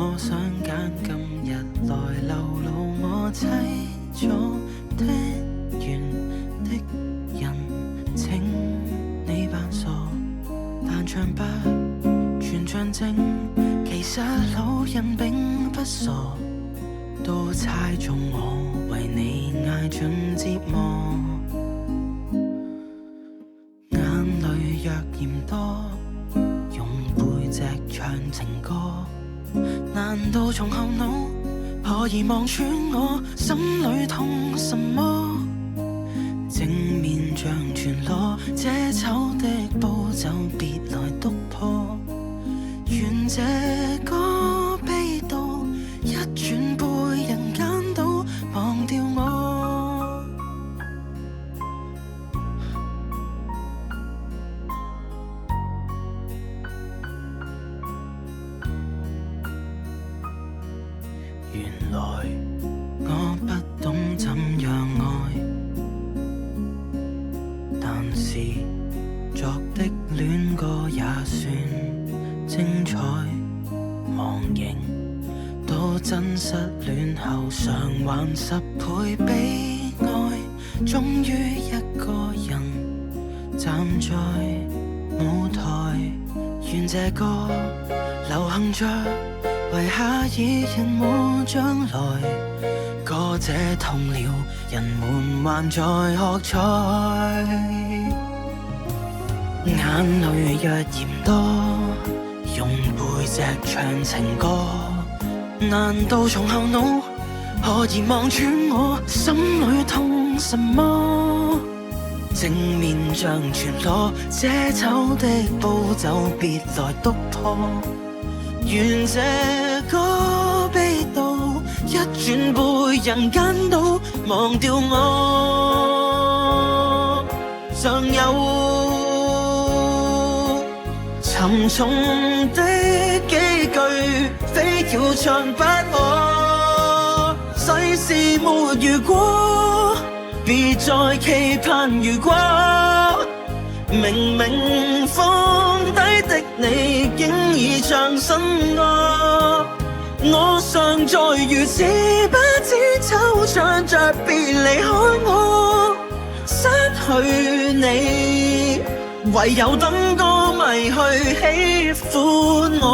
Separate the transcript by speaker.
Speaker 1: 我想揀今日來流露我凄楚的緣的人，請你扮傻，但唱不全像正，其實老人並不傻，都猜中我為你捱盡折磨。眼淚若嫌多，用背脊唱情歌，難道從後腦可以望穿我心裏痛什麼？正面像全裸，這醜的步驟別來督破，願這個悲悼一轉背人間都忘掉我。原來我不懂怎樣愛，但是作的戀歌也算精彩。忘形到真失戀後償還10倍悲哀，終於一個人站在舞台，願這歌流行着，遺下已人無將來。歌者痛了，人們還在喝彩。眼淚若嫌多，用背脊唱情歌，難道從後腦可以望穿我心裏痛什麼？正面像全裸，這醜的步驟別來督破，願這個悲悼一轉背人間都忘掉我。尚有沉重的幾句，非要唱不可。世事沒如果，別再期盼如果。明明放低的你，竟已唱新歌。我尚在如此不知惆悵着別離開我，失去你，唯有等歌迷去喜歡我。